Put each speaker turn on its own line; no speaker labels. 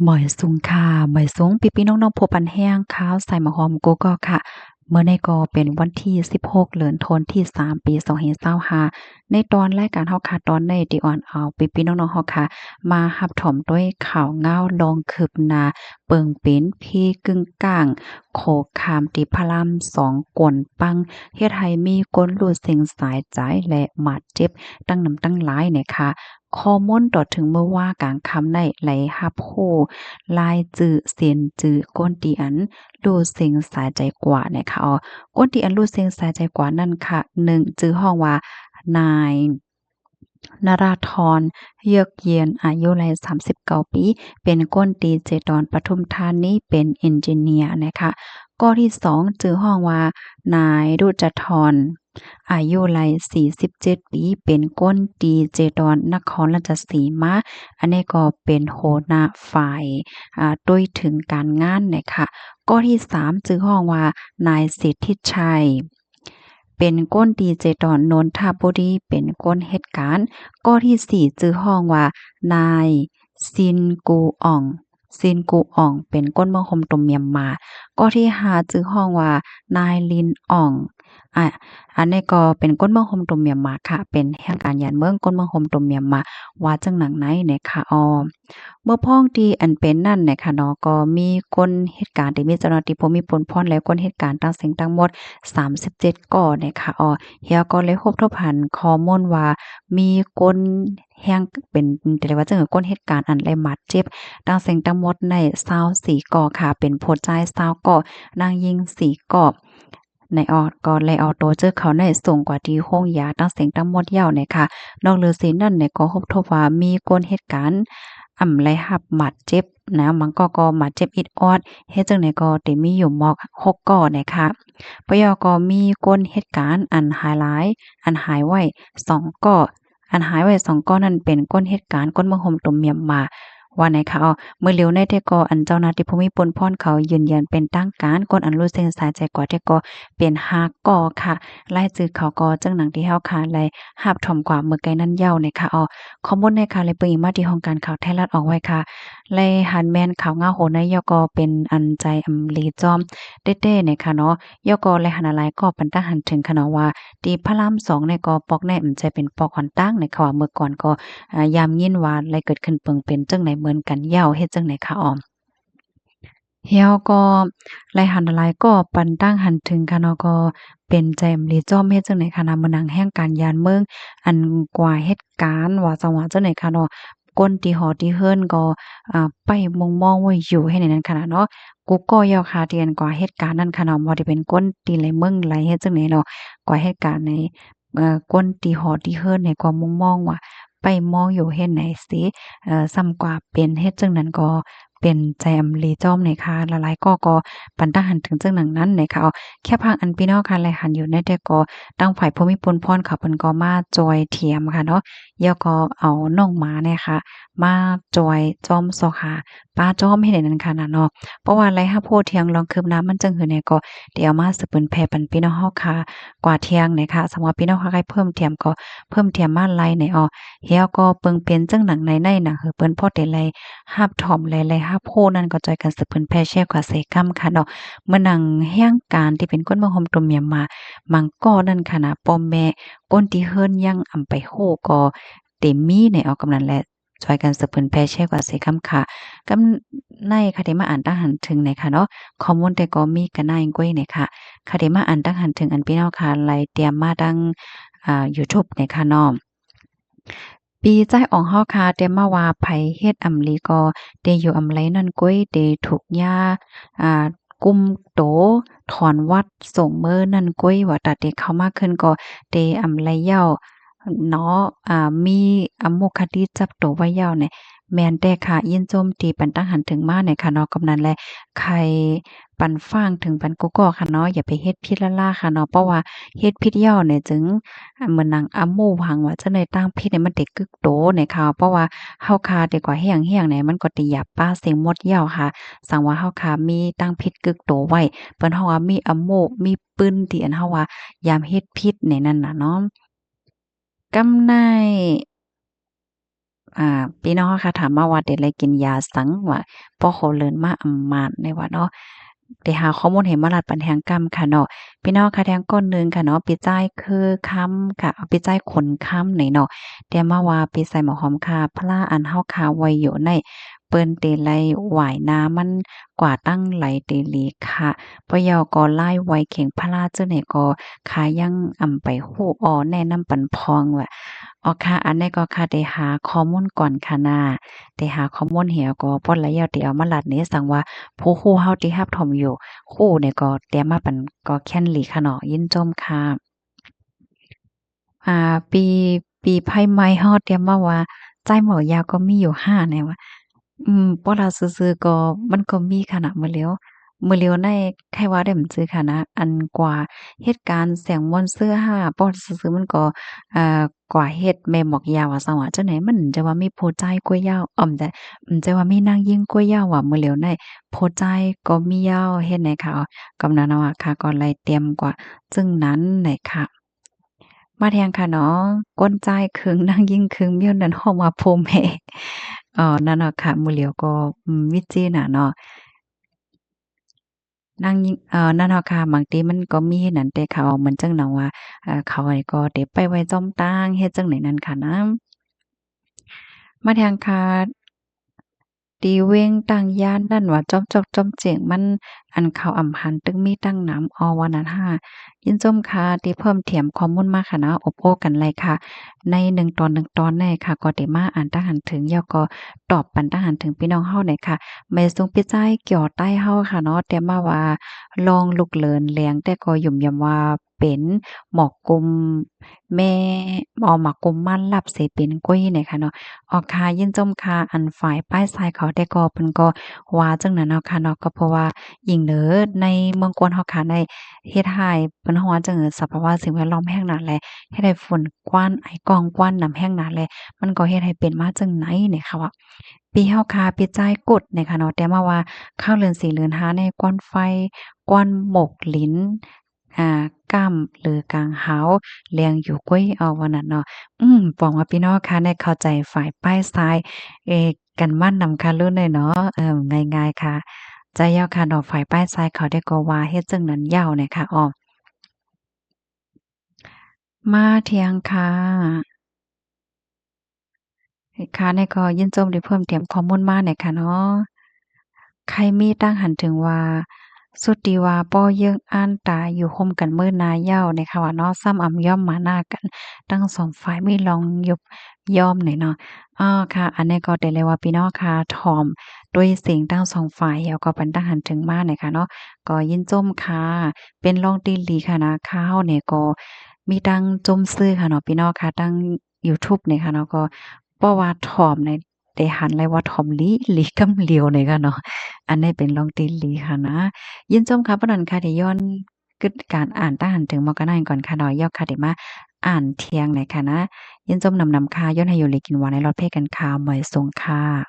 หมอยสูงค่ะหมอยสูงพี่ๆน้องๆผู้ปันแห้งข้าวใส่มะฮอมโกก็ค่ะเมื่อในก็เป็นวันที่16เดือนธันวาคมที่3ปี2525ในตอนรายการเฮาค่ะตอนในที่อ่อนเอาพี่ๆน้องๆเฮาค่ะมารับชมด้วยข่าวง้าวลองคืบหน้าเปิงเป็นพี่กึ่งกลางโขคามที่พระราม2กวนปังเฮ็ดให้มีคนรู้เส้นสายใจและบาดเจ็บตั้งนำตั้งหลายนะคะข้อมูลต่อถึงเมื่อว่ากลางค่ำในไหลรับรู้ลายจื้อเสียนจื้อก้นตีอันรู้เสียงสายใจกว่านะคะก้นตีอันรู้เสียงสายใจกว่านั่นค่ะ1จื้อห้องว่านายนราธรเยือกเย็นอายุราย39ปีเป็นก้นตีเจดอนปทุมธานีเป็นเอนจิเนียร์นะคะข้อที่2จื้อห้องว่านายรุจธรอายุราย47ปีเป็นก้นตีเจดอนนครราชสีมาอันนี้ก็เป็นหัวหน้าฝ่ายด้วยถึงการงานนะคะข้อที่3จื้อห้องว่านายสิทธิชัยเป็นก้นดีเจดอนนนทบุรีเป็นก้นเหตุการณ์ข้อที่4จื้อห้องว่านายซินกูอ่องเป็นก้นเมืองโฮมตมเมียนมาข้อที่5จื้อห้องว่านายลินอ่องอ่าอันนี้ก็เป็นก้นเมืองโฮมตมเมียนมาค่ะเป็นแห่งการยานเมืองก้นเมืองโฮมตมเมียนมาว่าจังหนังไหนนะคะเมื่อพ้องที่อันเป็นนั่นนะคะเนาะก็มีคนเหตุการณ์ที่มีเจ้าหน้าที่ผู้มีผลพรและคนเหตุการณ์ทั้งสิ่งทั้งหมด37ก่อนะคะเฮียก็เลยทบทวนข้อมูลว่ามีคนแฮ่งเป็นจะเรียกว่าจั่งคนเหตุการณ์อันได้บาดเจ็บทั้งสิ่งทั้งหมดใน24ก่อค่ะเป็นผู้ชาย20ก่อนางหญิง4ก่อในก็เลยเอาตัวเจอเขาในส่งกว่าที่โรงยาตั้งสิ่งทั้งหมดยาวเนี่ยค่ะนอกเหนือสีนั้นเนี่ยก็ทบว่ามีคนเหตุการณ์ไรรับบาดเจ็บนะมันก็บาดเจ็บอิดออดเฮ็ดจังได๋ก็ได้มีอยู่มอก6ก่อนะคะปยก็มีคนเหตุการณ์อันหายหลายอันหายไว้2ก่ออันหายไว้2ก่อนั้นเป็นก้นเหตุการณ์ก้นเมืองโฮมตุ่มเมียมมาว่าไหนคะเมื่อเร็วในแต่ก็อันเจ้าหน้าที่ภูมิพลพรเขายืนยันเป็นทางการคนอันรู้เส้นสายใจกว่าแต่ก็เป็น5ก่อค่ะรายชื่อเขาก็จังหนังที่เฮาค่ะและรับถมกว่าเมื่อไกลนั้นยาวนะคะข้อมูลในค่ะเลยเปิงอีกมาที่ห้องการข่าวไทยรัฐออกไว้ค่ะและหันแม่นข่าวเงาโหนยก็เป็นอันใจอำลีจอมเต้ๆเนี่ยค่ะเนาะยก็และหันอะไรก็ปันตั้งหันถึงค่ะเนาะว่าที่พระราม2เนี่ยก็ปอกแน่ใจเป็นปอกอ่อนตั้งในค่ะว่าเมื่อก่อนก็ยามยินว่าอะไรเกิดขึ้นเปิงเป็นจังไหนเหมือนกันยาวเฮ็ดจังไหนคะเฮียก็ไล่หันหลายก็ปันตั้งหันถึงค่ะเนาะก็เป็นใจมลีจ้อมเฮ็ดจังได๋ค่ะนะมื้อนังแห่งการยานเมืองอันกว่าเหตุการณ์ว่าจังหวะจังได๋ค่ะเนาะก้นที่หอที่เฮิรนก็ไปมุงมองไว้อยู่ให้ในนั้นค่ะเนาะกูก็ยอคาเทียนกว่าเหตุการณ์นั้นค่ะเนาะบ่ได้เป็นก้นที่ไหลเมืองไหลเฮ็ดจังได๋เนาะกว่าเหตุการณ์ในก้นที่หอที่เฮิรนในก็มุงมองว่าไปมองอยู่เฮ็ดไหนสิส่ำกว่าเป็นเฮ็ดจังนั้นก็เป็นใจอำลีจ้อมในค่ะหลายๆก็ปันตั้งหันถึงจังหนังนั้นในค่ะแค่พังอันพี่น้องค่ะแลหันอยู่ในแต่ก็ตั้งฝ่ายภูมิพลพรค่ะเพิ่นก็มาจอยเทียมค่ะเนาะแล้วก็เอาน้องหมาเนี่ยค่ะมาจอยจ้อมซอกหาป้าจ้อมให้ได้นั่นค่ะน่ะเนาะเพราะว่าไรหาโพดเที่ยงลองคืบหน้ามันจังหือเนี่ยก็เดี๋ยวมาสืบเปิ้นแผ่ปันพี่น้องเฮาค่ะกว่าเที่ยงเนี่ยค่ะสำหรับพี่น้องค่ะใครเพิ่มเทียมก็เพิ่มเทียมมาไลในเฮียก็เปิงเป็นจังหนังในน่ะเปิ้นพอได้ไลรับถ่อมไลรับโพนั่นก็จอยกันสืบเปิ้นแผ่แชร์กว่าใส่กำค่ะเนาะมื้อนังแห่งการที่เป็นคนเมืองโฮมตมเมียมมามังก็นั่นค่ะนะป้อมแม่ก้นที่เฮิรนยังอำไปโฮก็เต็มมีในกำนั้นแหละช่วยกันสืบเพิ่นแผ่แชร์กว่าใส่คำค่ะกำในค่ะที่มาอ่านตั้งหันถึงในค่ะเนาะข้อมูลแต่ก็มีกันหน้ายังก้อยในค่ะค่ะที่มาอ่านตั้งหันถึงอันพี่น้องค่ะไล่เตรียมมาดังยูทูบในค่ะเนาะ ปีใจอ่องเฮาค่ะแต่มาว่าไผเฮ็ดอำลีก็ได้อยู่อำไลนั่นก้อยได้ถูกยากุมโตถอนวัดส่งเมินนั่นก้อยว่าตัดได้เข้ามาขึ้นก็ได้อำไลเหย้าเนาะมีอโมคติจับโตไว้เหย้าเนี่ยแม่นแต่ค่ะยินโจมตีปันตั้งหันถึงมาเนี่ยค่ะเนาะกำนั้นแหละใครปันฟ้างถึงปันกุกอกค่ะเนาะอย่าไปเฮ็ดผิดละล่าค่ะเนาะเพราะว่าเฮ็ดผิดเหย้าเนี่ยจึง เหมือนหนังอัมโมหังว่าจะในตั้งพิษเนี่ยมันเด็กกึกโตในข่าวเพราะว่าเฮาคาดีกว่าเฮียงเนี่ยมันก็ติหยับป้าเสียงหมดเหย้าค่ะสั่งว่าเฮาคามีตั้งพิษกึกโตไว้เปิ้นเฮาว่ามีอัมโมมีปืนที่อันเฮาว่ายามเฮ็ดพิษในนั้นน่ะเนาะกำใน พี่น้องค่ะถามมาว่าได้ไลกินยาสังว่าพอเขาเลินมาอำมาตย์ในว่าเนาะได้หาข้อมูลให้มารัดปันแหงกรรมค่ะเนาะพี่น้องค่ะแทงก้นหนึ่งค่ะเนาะปีจ่ายคือค้ำค่ะเอาปีจ่ายขนค้ำไหนเนาะแต่มาว่าปีใส่หมอหอมค่ะพระอันเฮาคาไว้อยู่ในเปิ้นเตไลหวายน้ำมันกว่าตั้งไหลเตลีค่ะปะยอก็ไล่ไว้เข่งพระเจ้าไหนก็ขายังไปฮู้อ้อแนะนำปันพองว่าอ๋อค่ะอันนี้ก็ค่ะได้หาข้อมูลก่อนค่ะนาได้หาข้อมูลเหี่ยวก็ป่นระยะที่เอามาลัดนี้สั่งว่าผู้ฮู้เฮาที่รับถมอยู่คู่เนี่ยก็เตรียมมาปันก็แค่นหลีค่ะเนาะยินจมค่ะปีไพ่ไม้ฮอดเตรียมมาว่าใจหมอยาวก็มีอยู่5แน่ว่าบ่ล่ะซื่อๆก็มันก็มีค่ะน่ะมื้อแล้วในไขว่าได้มันจื้อค่ะนะอันกว่าเหตุการณ์แสงม่วนเสื้อผ้าบ่ซื่อๆมันก็อ่ากว่าเฮ็ดแม่หมอกยาวว่าซังว่าจังไหนมันจะว่ามีผู้ใจกล้วยยาวแต่จะว่ามีนางยิ่งกล้วยยาวว่ามื้อแล้วในผู้ใจก็มียาวเฮ็ดไหนค่ะกำนั้นเนาะค่ะก็เลยเตรียมกว่าซึ่งนั้นไหนค่ะ มาแทงค่ะเนาะก้นจ้ายครึงนางยิ่งครึงเมี้ยวนั้นฮ้องว่าโพแม่นั่นน่ะค่ะมื้อแล้วก็วิจิน่ะเนาะนางยิ่งนั่นเนาะค่ะบางทีมันก็มีนั่นแต่เขาเหมือนจังหนังว่าเขาไอ้ก็ได้ไปไว้จอมตางเฮ็ดจังไหนนั้นค่ะนะมาแทงค่ะตีเว้งตั้งย้านนั่นว่าจ้อมจอกจ้อมเจียงมันอันเขาอำหันตึงมีตั้งน้ำอว่านั้นค่ะยินส้มค่ะที่เพิ่มเติมข้อมูลมาค่ะนะอบโอ้กันเลยค่ะใน1 ตอนในค่ะก็ได้มาอ่านทหารถึงแล้วก็ตอบปันทหารถึงพี่น้องเฮาหน่อยค่ะไม่ทรงปิใจายเกี่ยวใต้เฮาค่ะเนาะแต่มาว่าลองลุกเลินแรงแต่ก็ยุ่มยำว่าเป็นหมอกกุมแม่หมากกุมมันลับสิเป็นกุ้ยเนี่ยค่ะเนาะ ออกค่ะยินจมค่ะอันฝ่ายป้ายทรายเขาแต่ก็เพิ่นก็ว่าจังนั้นเนาะค่ะเนาะก็เพราะว่าหญิงเด้อในเมืองกวนเฮาค่ะในเฮ็ดให้เพิ่นฮ้อนจังสภาวะสิ่งแวดล้อมแฮ่งนั้นแหละเฮ็ดให้ฝนกว้านไอกองกว้านน้ำแห้งนั้นแหละมันก็เฮ็ดให้เป็นมาจังไหนเนี่ยค่ะว่าปีเฮาค่ะปีจ่ายกดเนี่ยค่ะเนาะแต่มาว่าข้าวเรือน4เรือน5ในกวนไฟกวนหมกลิ้นก้ำหรือกางหาวเลียงอยู่กุ้ยว่านั้นเนาะ หวังว่าพี่น้องค่ะได้เข้าใจฝ่ายป้ายซ้ายเอกันมั่นนำค่ะรุ่นเลยเนาะง่ายๆค่ะจะย่อค่ะเนาะฝ่ายป้ายซ้ายเขาได้ก็ว่าเฮ็ดจั่งนั้นยาวเนี่ยค่ะอ้อมาเที่ยงค่ะค่ะนี่ก็ยินจมได้เพิ่มเติมข้อมูลมาหน่อยค่ะเนาะ ใครมีตั้งหันถึงว่าสุดที่ว่าป้อเยิ่งอ้านตายอยู่ร่วมกันเมื่อนาเย้าในค่ะว่าเนาะซ้ำอำย่อมมาหน้ากันทั้งสองฝ่ายไม่ลองยุบย่อมหน่อยเนาะค่ะอันนี้ก็ได้เลยว่าพี่น้องค่ะถ่อมด้วยเสียงทั้งสองฝ่ายแล้วก็ปันตั้งหันถึงมาหน่อยค่ะเนาะก็ยินจมค่ะเป็นรองตีหลีค่ะนะข้าวเนี่ยก็มีตั้งจมซื่อค่ะเนาะพี่น้องค่ะตั้งยูทูบเนี่ยค่ะเนาะก็เพราะว่าถ่อมในได้หันเลยว่าถ่อมหลีกำเหลียวเนี่ยค่ะเนาะ อันนี้เป็นลองตีหลีค่ะนะยินชมค่ะปะนั้นค่ะที่ย้อนกึดการอ่านตาหันถึงมอร์กาไนก่อนค่ะเนาะย่อค่ะที่มาอ่านเที่ยงหน่อยค่ะนะยินชมนำค่ะย้อนให้อยู่เลยกินหวานในรถเพกันค่ะหมอยทรงค่ะ